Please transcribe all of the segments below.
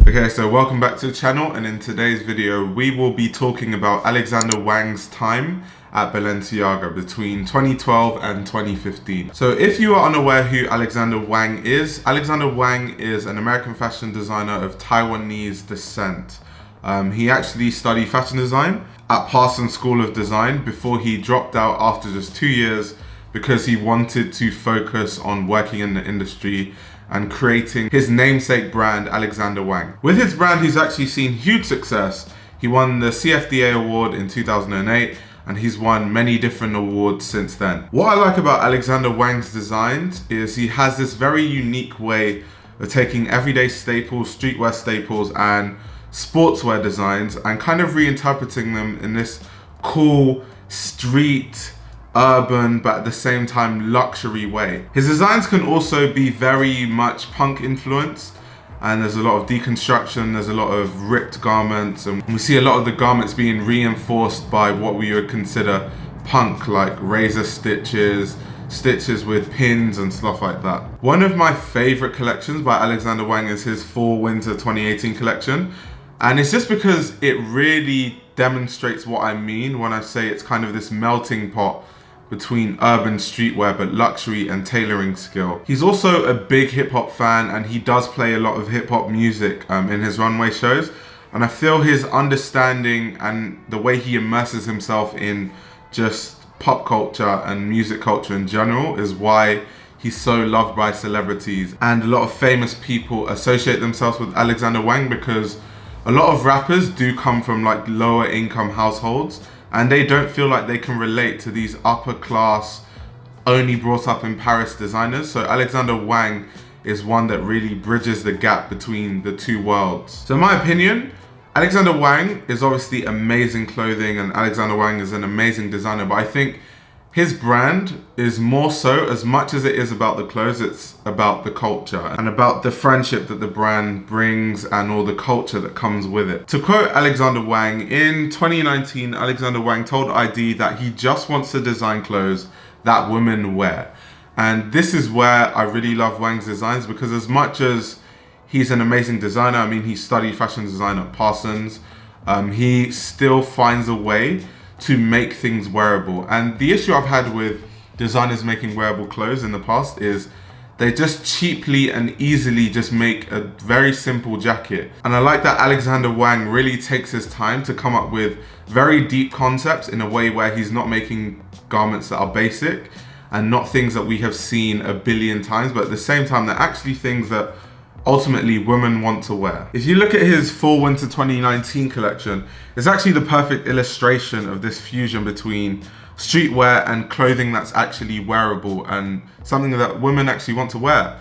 Okay, so welcome back to the channel, and in today's video we will be talking about Alexander Wang's time at Balenciaga between 2012 and 2015. So if you are unaware who Alexander Wang is an American fashion designer of Taiwanese descent. He actually studied fashion design at Parsons School of Design before he dropped out after just 2 years because he wanted to focus on working in the industry and creating his namesake brand, Alexander Wang. With his brand, he's actually seen huge success. He won the CFDA award in 2008, and he's won many different awards since then. What I like about Alexander Wang's designs is he has this very unique way of taking everyday staples, streetwear staples, and sportswear designs and kind of reinterpreting them in this cool street, urban, but at the same time luxury way. His designs can also be very much punk influenced, and there's a lot of deconstruction, there's a lot of ripped garments, and we see a lot of the garments being reinforced by what we would consider punk, like razor stitches with pins and stuff like that. One of my favorite collections by Alexander Wang is his Fall/Winter 2018 collection, and it's just because it really demonstrates what I mean when I say it's kind of this melting pot between urban streetwear but luxury and tailoring skill. He's also a big hip-hop fan, and he does play a lot of hip-hop music in his runway shows, and I feel his understanding and the way he immerses himself in just pop culture and music culture in general is why he's so loved by celebrities, and a lot of famous people associate themselves with Alexander Wang because a lot of rappers do come from like lower income households, and they don't feel like they can relate to these upper class, only brought up in Paris designers. So Alexander Wang is one that really bridges the gap between the two worlds. So in my opinion, Alexander Wang is obviously amazing clothing, and Alexander Wang is an amazing designer, but I think his brand is more so, as much as it is about the clothes, it's about the culture and about the friendship that the brand brings and all the culture that comes with it. To quote Alexander Wang, in 2019, Alexander Wang told ID that he just wants to design clothes that women wear. And this is where I really love Wang's designs, because as much as he's an amazing designer, I mean, he studied fashion design at Parsons, he still finds a way to make things wearable. And the issue I've had with designers making wearable clothes in the past is they just cheaply and easily just make a very simple jacket. And I like that Alexander Wang really takes his time to come up with very deep concepts in a way where he's not making garments that are basic and not things that we have seen a billion times, but at the same time they're actually things that ultimately women want to wear. If you look at his Fall/Winter 2019 collection, it's actually the perfect illustration of this fusion between streetwear and clothing that's actually wearable and something that women actually want to wear.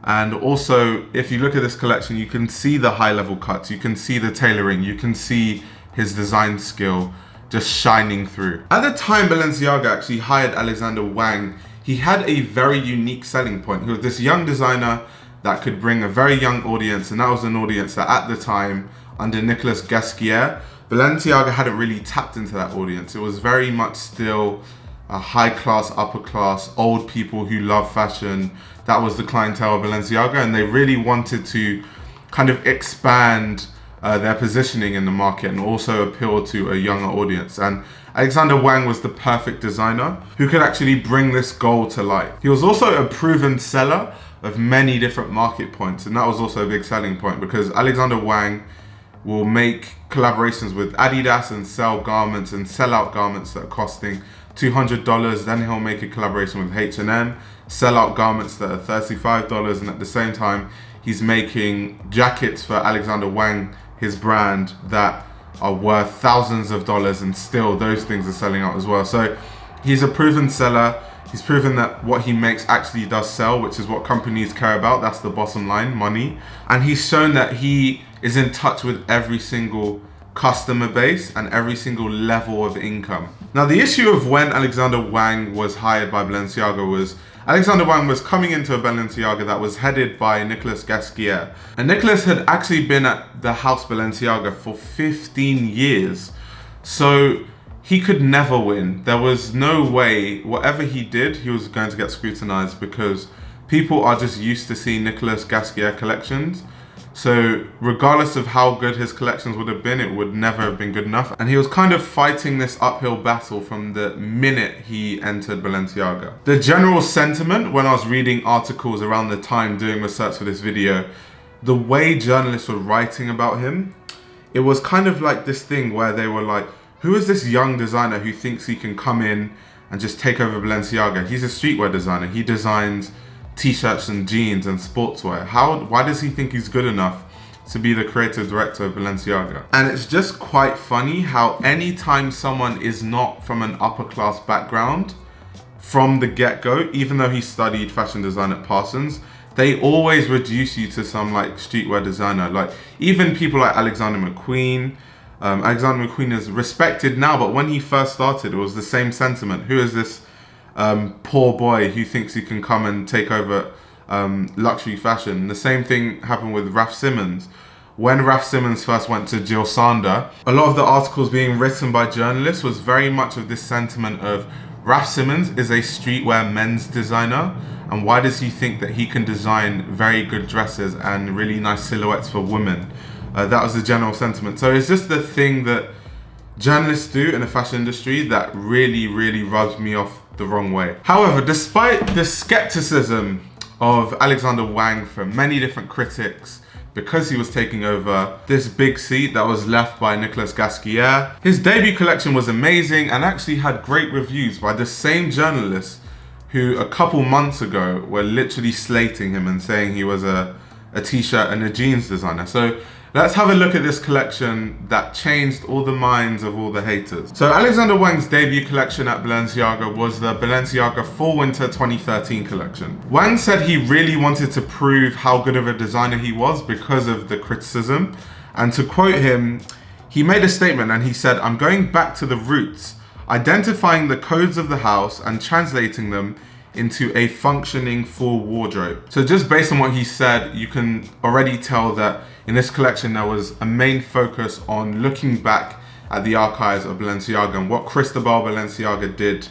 And also, if you look at this collection, you can see the high level cuts, you can see the tailoring, you can see his design skill just shining through. At the time Balenciaga actually hired Alexander Wang, he had a very unique selling point. He was this young designer that could bring a very young audience, and that was an audience that at the time, under Nicolas Gasquier, Balenciaga hadn't really tapped into that audience. It was very much still a high class, upper class, old people who love fashion. That was the clientele of Balenciaga, and they really wanted to kind of expand their positioning in the market and also appeal to a younger audience. And Alexander Wang was the perfect designer who could actually bring this goal to life. He was also a proven seller of many different market points, and that was also a big selling point because Alexander Wang will make collaborations with Adidas and sell garments and sell out garments that are costing $200. Then he'll make a collaboration with H&M, sell out garments that are $35, and at the same time he's making jackets for Alexander Wang, his brand, that are worth thousands of dollars, and still those things are selling out as well. So he's a proven seller. He's proven that what he makes actually does sell, which is what companies care about. That's the bottom line, money. And he's shown that he is in touch with every single customer base and every single level of income. Now, the issue of when Alexander Wang was hired by Balenciaga was Alexander Wang was coming into a Balenciaga that was headed by Nicolas Gasquier. And Nicolas had actually been at the house Balenciaga for 15 years. So he could never win. There was no way, whatever he did, he was going to get scrutinized because people are just used to seeing Nicolas Gasquier collections So regardless of how good his collections would have been, it would never have been good enough. And he was kind of fighting this uphill battle from the minute he entered Balenciaga. The general sentiment when I was reading articles around the time doing research for this video, the way journalists were writing about him, it was kind of like this thing where they were like, who is this young designer who thinks he can come in and just take over Balenciaga? He's a streetwear designer. He designs t-shirts and jeans and sportswear. Why does he think he's good enough to be the creative director of Balenciaga? And it's just quite funny how anytime someone is not from an upper class background from the get-go, even though he studied fashion design at Parsons, they always reduce you to some like streetwear designer. Like even people like Alexander McQueen. Alexander McQueen is respected now, but when he first started, it was the same sentiment. Who is this poor boy who thinks he can come and take over luxury fashion? The same thing happened with Raf Simons. When Raf Simons first went to Jill Sander, a lot of the articles being written by journalists was very much of this sentiment of Raf Simons is a streetwear men's designer, and why does he think that he can design very good dresses and really nice silhouettes for women? That was the general sentiment. So it's just the thing that journalists do in the fashion industry that really, really rubs me off the wrong way. However, despite the skepticism of Alexander Wang from many different critics, because he was taking over this big seat that was left by Nicolas Gasquier, his debut collection was amazing and actually had great reviews by the same journalists who a couple months ago were literally slating him and saying he was a t-shirt and a jeans designer. So let's have a look at this collection that changed all the minds of all the haters. So Alexander Wang's debut collection at Balenciaga was the Balenciaga Fall-Winter 2013 collection. Wang said he really wanted to prove how good of a designer he was because of the criticism. And to quote him, he made a statement and he said, "I'm going back to the roots, identifying the codes of the house and translating them into a functioning full wardrobe." So just based on what he said, you can already tell that in this collection there was a main focus on looking back at the archives of Balenciaga and what Cristobal Balenciaga did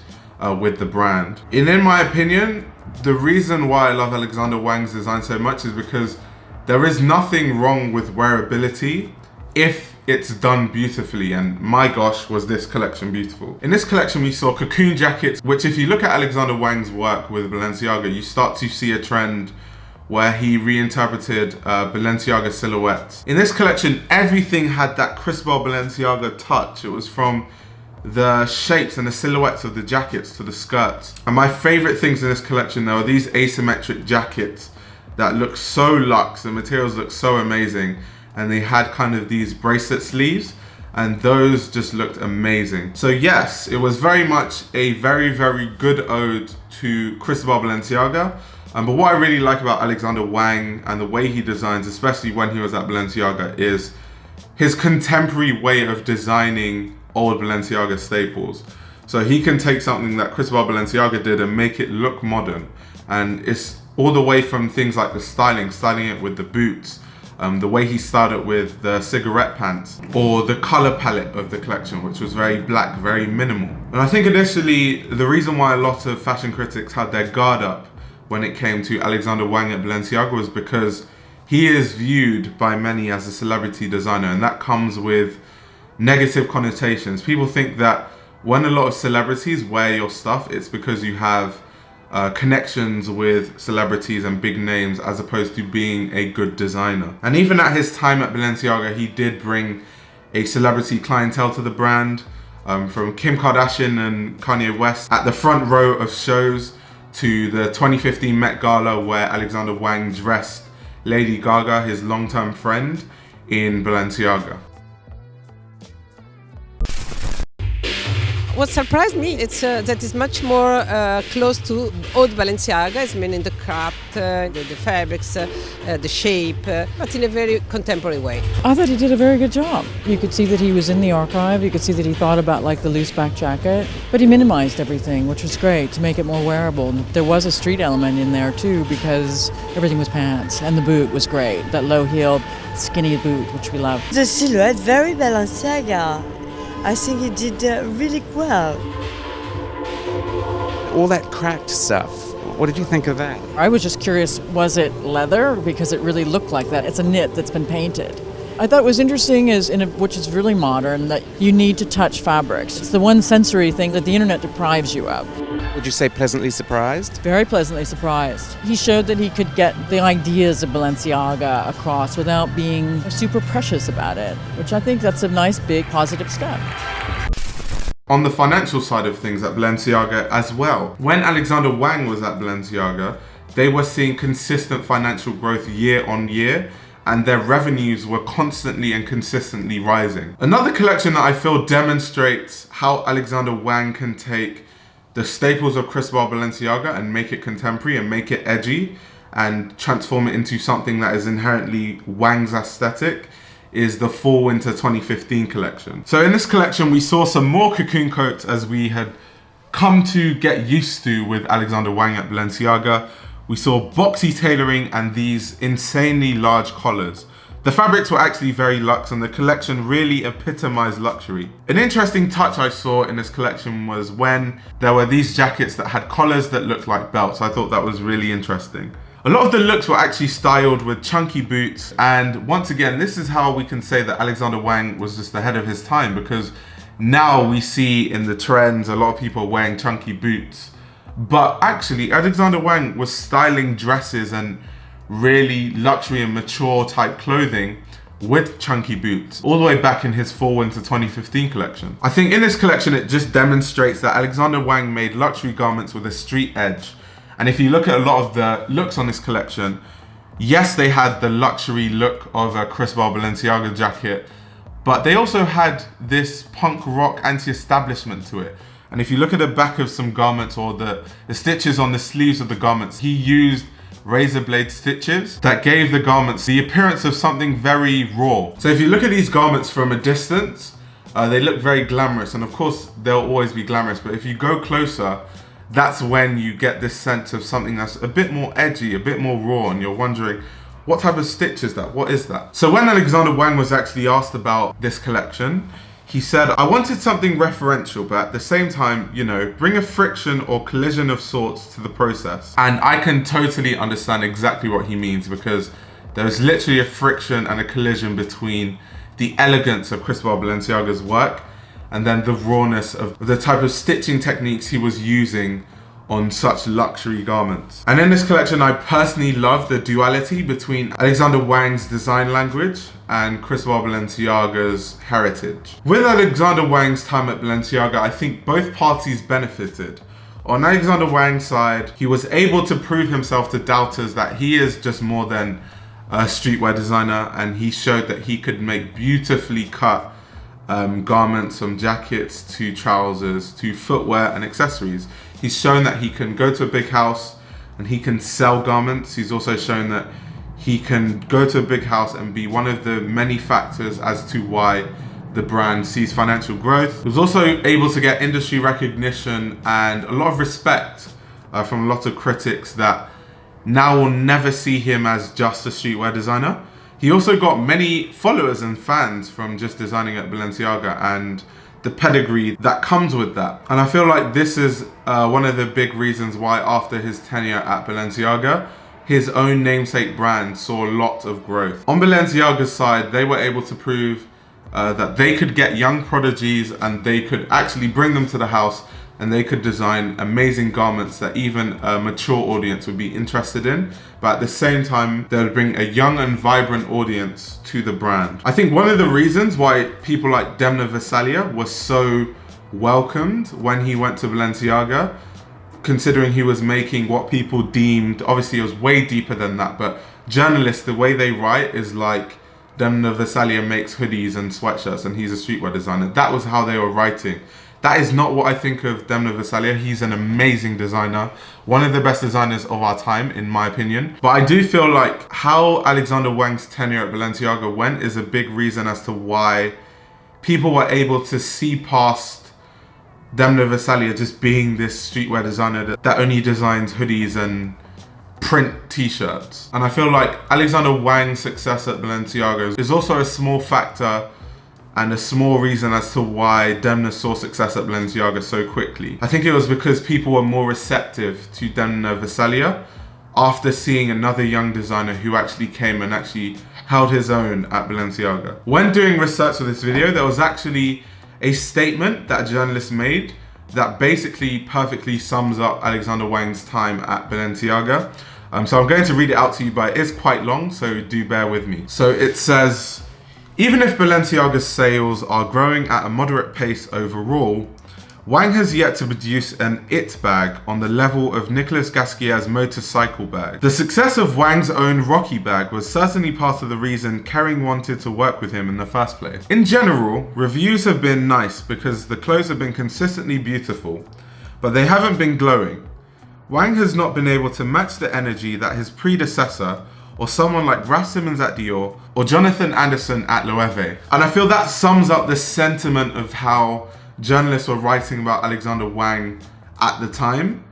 with the brand. And in my opinion, the reason why I love Alexander Wang's design so much is because there is nothing wrong with wearability if it's done beautifully, and my gosh, was this collection beautiful. In this collection we saw cocoon jackets, which if you look at Alexander Wang's work with Balenciaga, you start to see a trend where he reinterpreted Balenciaga silhouettes. In this collection, everything had that Cristobal Balenciaga touch. It was from the shapes and the silhouettes of the jackets to the skirts. And my favorite things in this collection though are these asymmetric jackets that look so luxe, the materials look so amazing, and they had kind of these bracelet sleeves, and those just looked amazing. So yes, it was very much a very, very good ode to Cristobal Balenciaga. But what I really like about Alexander Wang and the way he designs, especially when he was at Balenciaga, is his contemporary way of designing old Balenciaga staples. So he can take something that Cristobal Balenciaga did and make it look modern. And it's all the way from things like the styling it with the boots, the way he styled it with the cigarette pants, or the color palette of the collection, which was very black, very minimal. And I think initially the reason why a lot of fashion critics had their guard up when it came to Alexander Wang at Balenciaga was because he is viewed by many as a celebrity designer, and that comes with negative connotations. People think that when a lot of celebrities wear your stuff, it's because you have connections with celebrities and big names as opposed to being a good designer. And even at his time at Balenciaga, he did bring a celebrity clientele to the brand, from Kim Kardashian and Kanye West at the front row of shows, to the 2015 Met Gala where Alexander Wang dressed Lady Gaga, his long-term friend, in Balenciaga. What surprised me is that it's much more close to old Balenciaga, I mean in the craft, the fabrics, the shape, but in a very contemporary way. I thought he did a very good job. You could see that he was in the archive, you could see that he thought about like the loose back jacket, but he minimized everything, which was great to make it more wearable. There was a street element in there too because everything was pants, and the boot was great, that low-heeled skinny boot, which we love. The silhouette, very Balenciaga. I think he did really well. All that cracked stuff What did you think of that? I was just curious, was it leather? Because it really looked like that. It's a knit that's been painted. I thought was interesting which is really modern, that you need to touch fabrics. It's the one sensory thing that the internet deprives you of. Would you say pleasantly surprised? Very pleasantly surprised. He showed that he could get the ideas of Balenciaga across without being super precious about it, which I think that's a nice, big, positive step. On the financial side of things at Balenciaga as well, when Alexander Wang was at Balenciaga, they were seeing consistent financial growth year on year, and their revenues were constantly and consistently rising. Another collection that I feel demonstrates how Alexander Wang can take the staples of Cristobal Balenciaga and make it contemporary and make it edgy and transform it into something that is inherently Wang's aesthetic is the Fall Winter 2015 collection. So in this collection, we saw some more cocoon coats as we had come to get used to with Alexander Wang at Balenciaga. We saw boxy tailoring and these insanely large collars. The fabrics were actually very luxe and the collection really epitomized luxury. An interesting touch I saw in this collection was when there were these jackets that had collars that looked like belts. I thought that was really interesting. A lot of the looks were actually styled with chunky boots, and once again, this is how we can say that Alexander Wang was just ahead of his time, because now we see in the trends a lot of people wearing chunky boots. But actually, Alexander Wang was styling dresses and really luxury and mature type clothing with chunky boots all the way back in his Fall Winter 2015 collection. I think in this collection, it just demonstrates that Alexander Wang made luxury garments with a street edge. And if you look at a lot of the looks on this collection, yes, they had the luxury look of a Cristobal Balenciaga jacket, but they also had this punk rock anti-establishment to it. And if you look at the back of some garments or the stitches on the sleeves of the garments, he used razor blade stitches that gave the garments the appearance of something very raw. So if you look at these garments from a distance, they look very glamorous. And of course, they'll always be glamorous. But if you go closer, that's when you get this sense of something that's a bit more edgy, a bit more raw, and you're wondering, what type of stitch is that? What is that? So when Alexander Wang was actually asked about this collection, he said, I wanted something referential, but at the same time, you know, bring a friction or collision of sorts to the process. And I can totally understand exactly what he means, because there's literally a friction and a collision between the elegance of Cristobal Balenciaga's work and then the rawness of the type of stitching techniques he was using on such luxury garments. And in this collection, I personally love the duality between Alexander Wang's design language and Cristobal Balenciaga's heritage. With Alexander Wang's time at Balenciaga, I think both parties benefited. On Alexander Wang's side, he was able to prove himself to doubters that he is just more than a streetwear designer, and he showed that he could make beautifully cut garments, from jackets to trousers to footwear and accessories. He's shown that he can go to a big house and he can sell garments. He's also shown that he can go to a big house and be one of the many factors as to why the brand sees financial growth. He was also able to get industry recognition and a lot of respect from a lot of critics that now will never see him as just a streetwear designer. He also got many followers and fans from just designing at Balenciaga and the pedigree that comes with that. And I feel like this is one of the big reasons why after his tenure at Balenciaga, his own namesake brand saw a lot of growth. On Balenciaga's side, they were able to prove that they could get young prodigies and they could actually bring them to the house and they could design amazing garments that even a mature audience would be interested in. But at the same time, they would bring a young and vibrant audience to the brand. I think one of the reasons why people like Demna Gvasalia was so welcomed when he went to Balenciaga, considering he was making what people deemed, obviously it was way deeper than that, but journalists, the way they write is like Demna Gvasalia makes hoodies and sweatshirts and he's a streetwear designer. That was how they were writing. That is not what I think of Demna Gvasalia. He's an amazing designer, one of the best designers of our time, in my opinion. But I do feel like how Alexander Wang's tenure at Balenciaga went is a big reason as to why people were able to see past Demna Gvasalia just being this streetwear designer that only designs hoodies and print t-shirts. And I feel like Alexander Wang's success at Balenciaga is also a small factor and a small reason as to why Demna saw success at Balenciaga so quickly. I think it was because people were more receptive to Demna Gvasalia after seeing another young designer who actually came and actually held his own at Balenciaga. When doing research for this video, there was actually a statement that a journalist made that basically perfectly sums up Alexander Wang's time at Balenciaga. So I'm going to read it out to you, but it is quite long, so do bear with me. So it says, even if Balenciaga's sales are growing at a moderate pace overall, Wang has yet to produce an it bag on the level of Nicolas Gasquiat's motorcycle bag. The success of Wang's own Rocky bag was certainly part of the reason Kering wanted to work with him in the first place. In general, reviews have been nice because the clothes have been consistently beautiful, but they haven't been glowing. Wang has not been able to match the energy that his predecessor, or someone like Raf Simons at Dior, or Jonathan Anderson at Loewe. And I feel that sums up the sentiment of how journalists were writing about Alexander Wang at the time.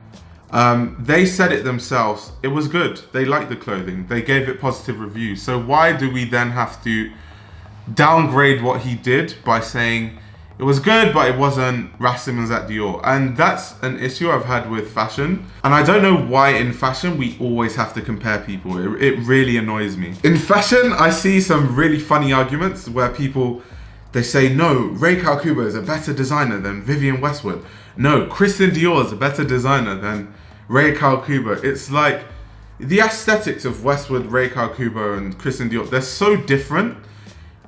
They said it themselves. It was good. They liked the clothing. They gave it positive reviews. So why do we then have to downgrade what he did by saying it was good, but it wasn't Raf Simons at Dior? And that's an issue I've had with fashion. And I don't know why in fashion we always have to compare people. It really annoys me. In fashion, I see some really funny arguments where people, they say, no, Rei Kawakubo is a better designer than Vivienne Westwood. No, Christian Dior is a better designer than Rei Kawakubo. It's like the aesthetics of Westwood, Rei Kawakubo and Christian Dior, they're so different.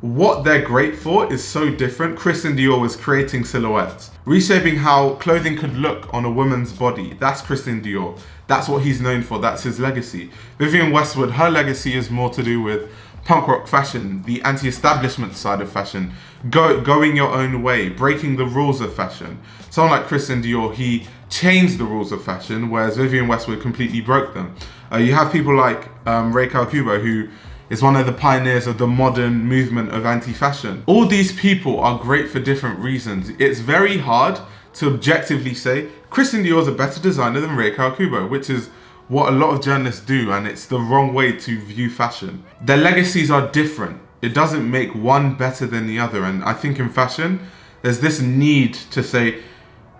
What they're great for is so different. Christian Dior was creating silhouettes, reshaping how clothing could look on a woman's body. That's Christian Dior. That's what he's known for. That's his legacy. Vivienne Westwood, her legacy is more to do with punk rock fashion, the anti-establishment side of fashion, going your own way, breaking the rules of fashion. Someone like Christian Dior, he changed the rules of fashion, whereas Vivienne Westwood completely broke them. You have people like Rei Kawakubo, who is one of the pioneers of the modern movement of anti-fashion. All these people are great for different reasons. It's very hard to objectively say Christian Dior is a better designer than Rei Kawakubo, which is what a lot of journalists do, and it's the wrong way to view fashion. Their legacies are different. It doesn't make one better than the other, and I think in fashion, there's this need to say,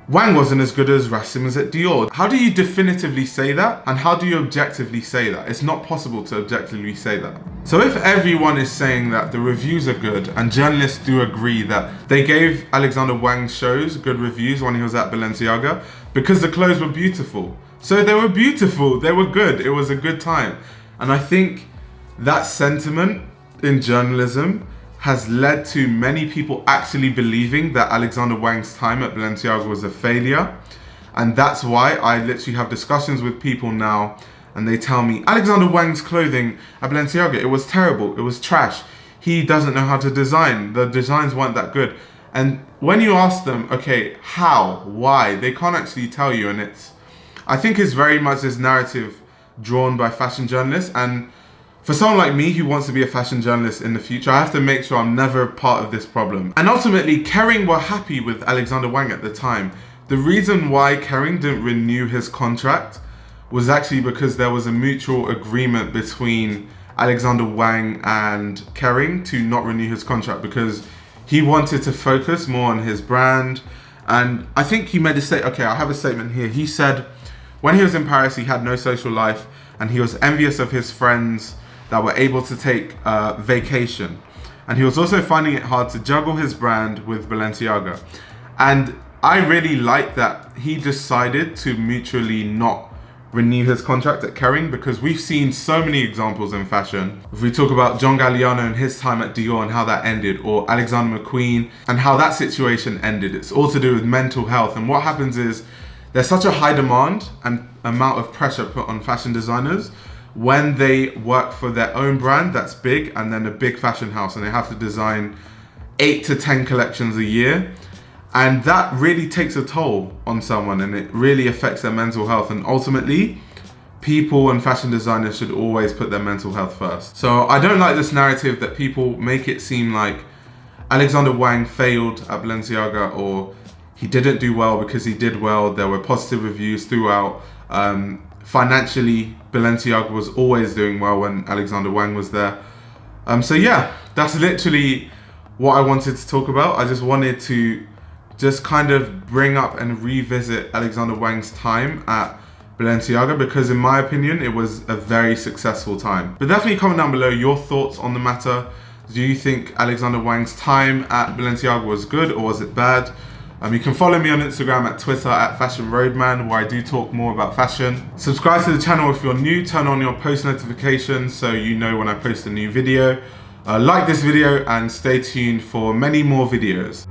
Wang wasn't as good as Raf Simons at Dior. How do you definitively say that? And how do you objectively say that? It's not possible to objectively say that. So if everyone is saying that the reviews are good, and journalists do agree that they gave Alexander Wang's shows good reviews when he was at Balenciaga because the clothes were beautiful. So they were beautiful, they were good, it was a good time. And I think that sentiment in journalism has led to many people actually believing that Alexander Wang's time at Balenciaga was a failure. And that's why I literally have discussions with people now and they tell me, Alexander Wang's clothing at Balenciaga, it was terrible, it was trash. He doesn't know how to design, the designs weren't that good. And when you ask them, okay, how, why, they can't actually tell you. And I think it's very much this narrative drawn by fashion journalists. And for someone like me who wants to be a fashion journalist in the future, I have to make sure I'm never part of this problem. And ultimately, Kering were happy with Alexander Wang at the time. The reason why Kering didn't renew his contract was actually because there was a mutual agreement between Alexander Wang and Kering to not renew his contract because he wanted to focus more on his brand. And I think he made a statement, okay, I have a statement here. He said when he was in Paris, he had no social life and he was envious of his friends that were able to take vacation. And he was also finding it hard to juggle his brand with Balenciaga. And I really like that he decided to mutually not renew his contract at Kering, because we've seen so many examples in fashion. If we talk about John Galliano and his time at Dior and how that ended, or Alexander McQueen and how that situation ended, it's all to do with mental health. And what happens is there's such a high demand and amount of pressure put on fashion designers when they work for their own brand that's big and then a big fashion house, and they have to design 8 to 10 collections a year. And that really takes a toll on someone, and it really affects their mental health. And ultimately, people and fashion designers should always put their mental health first. So I don't like this narrative that people make it seem like Alexander Wang failed at Balenciaga, or he didn't do well because he did well. There were positive reviews throughout. Financially, Balenciaga was always doing well when Alexander Wang was there. So yeah, that's literally what I wanted to talk about. I just wanted to just kind of bring up and revisit Alexander Wang's time at Balenciaga, because in my opinion it was a very successful time. But definitely comment down below your thoughts on the matter. Do you think Alexander Wang's time at Balenciaga was good or was it bad? You can follow me on Instagram at Twitter at Fashion Roadman, where I do talk more about fashion. Subscribe to the channel if you're new, turn on your post notifications so you know when I post a new video. Like this video and stay tuned for many more videos.